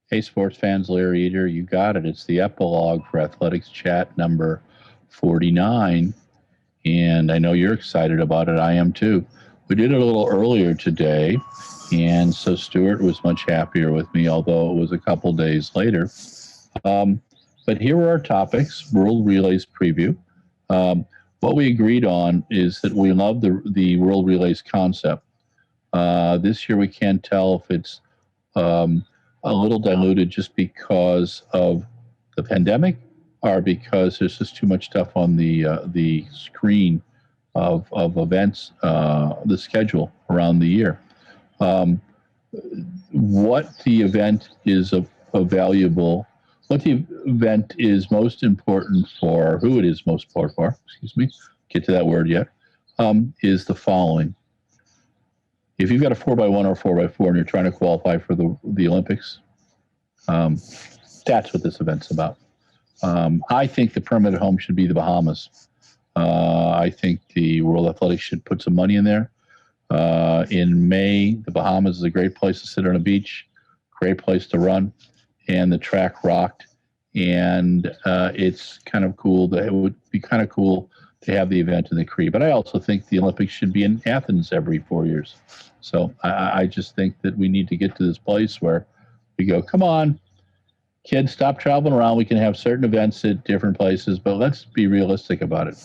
Hey, sports fans, Larry Eater, you got it. It's the epilogue for Athletics Chat number 49. And I know you're excited about it. I am too. We did it a little earlier today. And so Stuart was much happier with me, although it was a couple days later. But here are our topics. World Relays preview. What we agreed on is that we love the World Relays concept. This year we can't tell if it's a little diluted just because of the pandemic or because there's just too much stuff on the screen of events, the schedule around the year. What the event is valuable, what the event is most important for, who it is most important for, get to that word yet, is the following. If you've got a 4x1 or 4x4 and you're trying to qualify for the Olympics, that's what this event's about. I think the permanent home should be the Bahamas. I think the World Athletics should put some money in there. In May, the Bahamas is a great place to sit on a beach, great place to run, and the track rocked. And it's kind of cool. It would be kind of cool to have the event in the Cree. But I also think the Olympics should be in Athens every 4 years. So I just think that we need to get to this place where we go, come on, kids, stop traveling around. We can have certain events at different places, but let's be realistic about it.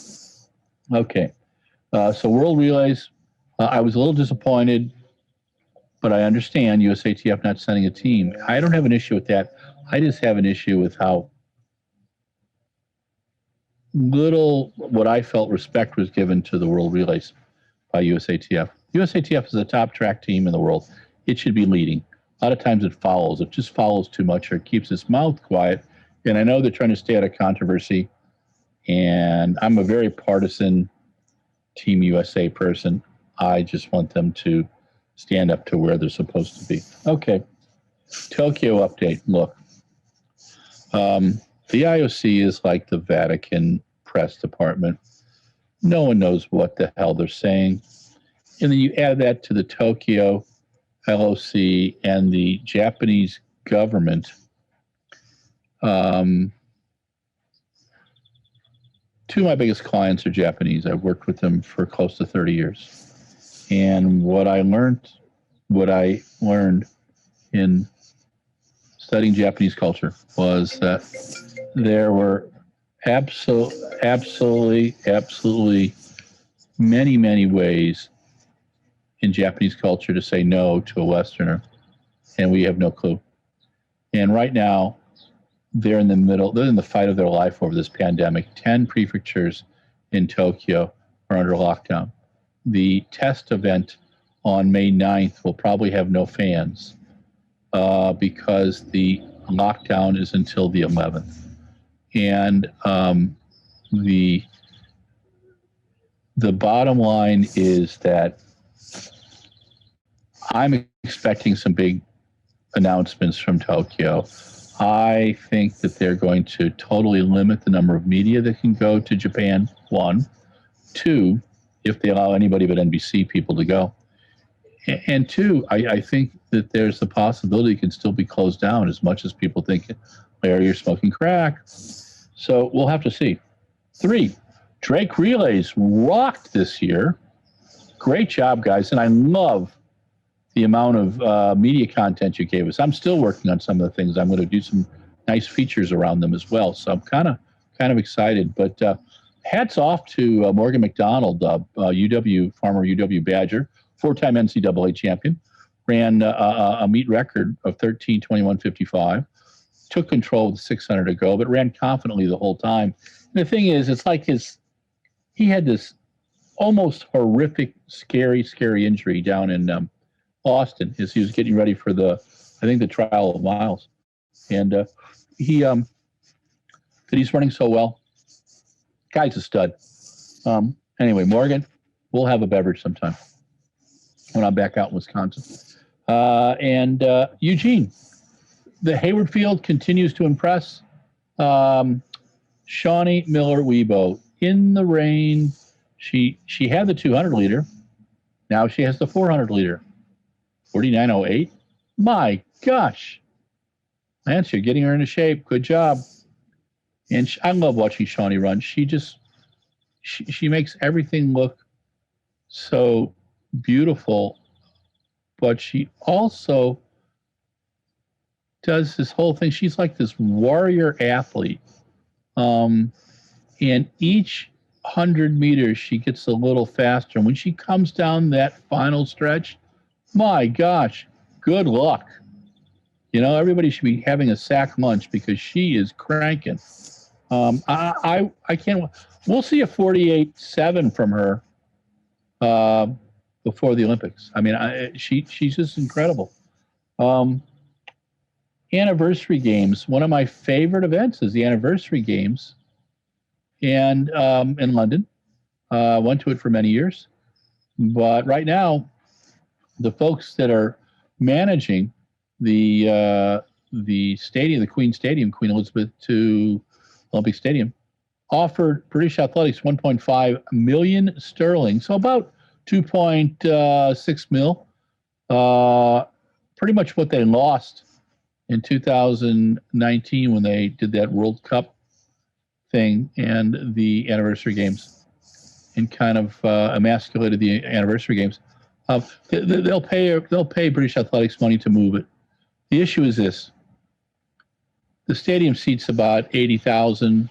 Okay. So World Relays, I was a little disappointed, but I understand USATF not sending a team. I don't have an issue with that. I just have an issue with how little what I felt respect was given to the World Relays by USATF. USATF is the top track team in the world. It should be leading. A lot of times it follows. It just follows too much or it keeps its mouth quiet. And I know they're trying to stay out of controversy. And I'm a very partisan Team USA person. I just want them to stand up to where they're supposed to be. Okay. Tokyo update. Look, the IOC is like the Vatican press department. No one knows what the hell they're saying. And then you add that to the Tokyo LOC and the Japanese government. Two of my biggest clients are Japanese. I've worked with them for close to 30 years. And what I learned in studying Japanese culture was that there were absolutely many ways in Japanese culture to say no to a Westerner, and we have no clue. And right now, they're in the fight of their life over this pandemic. 10 prefectures in Tokyo are under lockdown. The test event on May 9th will probably have no fans because the lockdown is until the 11th. And the bottom line is that I'm expecting some big announcements from Tokyo. I think that they're going to totally limit the number of media that can go to Japan, one. Two, if they allow anybody but NBC people to go. And two, I think that there's the possibility it can still be closed down as much as people think, Larry, you're smoking crack. So we'll have to see. Three, Drake Relays rocked this year. Great job, guys. And I love the amount of media content you gave us. I'm still working on some of the things. I'm going to do some nice features around them as well. So I'm kind of excited. But hats off to Morgan McDonald, former UW Badger, 4-time NCAA champion, ran a meet record of 13:21:55, took control with 600 to go, but ran confidently the whole time. And the thing is, it's like he had this almost horrific, scary injury down in Austin as he was getting ready for the trial of miles. And he's running so well. Guy's a stud. Anyway, Morgan, we'll have a beverage sometime when I'm back out in Wisconsin. And Eugene, the Hayward Field continues to impress. Shawnee Miller-Weibo in the rain. She had the 200 liter. Now she has the 400 liter. 49.08. My gosh. Lance, you're getting her into shape. Good job. And I love watching Shawnee run. She makes everything look so beautiful, but she also does this whole thing. She's like this warrior athlete. And each 100 meters, she gets a little faster. And when she comes down that final stretch, my gosh, good luck. You know, everybody should be having a sack lunch because she is cranking. I can't. We'll see a 48.7 from her before the Olympics. I mean, she's just incredible. Anniversary games. One of my favorite events is the anniversary games, and in London. Went to it for many years, but right now, the folks that are managing the stadium, the Queen Stadium, Queen Elizabeth II Olympic Stadium, offered British Athletics 1.5 million sterling, so about 2.6 mil, pretty much what they lost in 2019 when they did that World Cup thing and the anniversary games, and kind of emasculated the anniversary games. They'll pay British Athletics money to move it. The issue is this: the stadium seats about 80,000.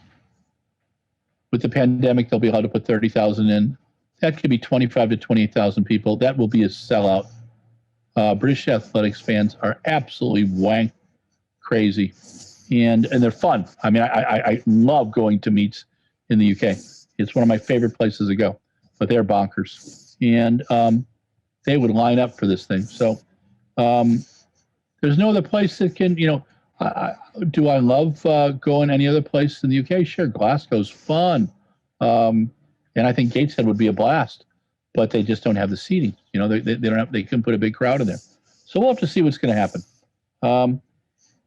With the pandemic, they'll be allowed to put 30,000 in. That could be 25 to 28,000 people. That will be a sellout. British Athletics fans are absolutely wank crazy, and they're fun. I mean, I love going to meets in the UK. It's one of my favorite places to go, but they're bonkers, and they would line up for this thing. So there's no other place that can, you know. Do I love going any other place in the UK? Sure, Glasgow's fun, and I think Gateshead would be a blast, but they just don't have the seating. You know, they don't have, they couldn't put a big crowd in there. So we'll have to see what's going to happen.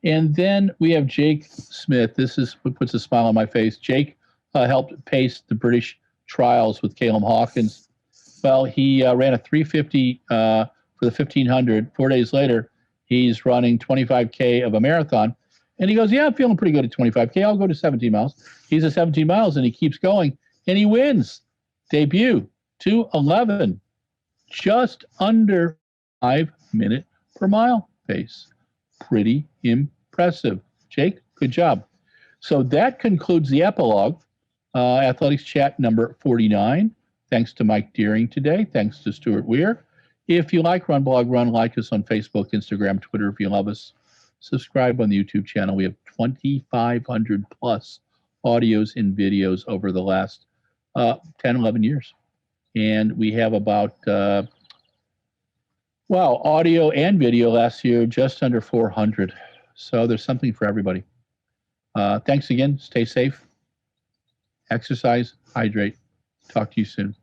And then we have Jake Smith. This is what puts a smile on my face. Jake helped pace the British trials with Caleb Hawkins. Well, he ran a 3:50 for the 1500. 4 days later, he's running 25K of a marathon. And he goes, yeah, I'm feeling pretty good at 25K. I'll go to 17 miles. He's at 17 miles, and he keeps going. And he wins. Debut, 2:11. Just under 5-minute per mile pace. Pretty impressive. Jake, good job. So that concludes the epilogue. Athletics Chat number 49. Thanks to Mike Deering today. Thanks to Stuart Weir. If you like RunBlogRun, like us on Facebook, Instagram, Twitter. If you love us, subscribe on the YouTube channel. We have 2,500 plus audios and videos over the last 10, 11 years. And we have about, audio and video last year, just under 400. So there's something for everybody. Thanks again. Stay safe. Exercise. Hydrate. Talk to you soon.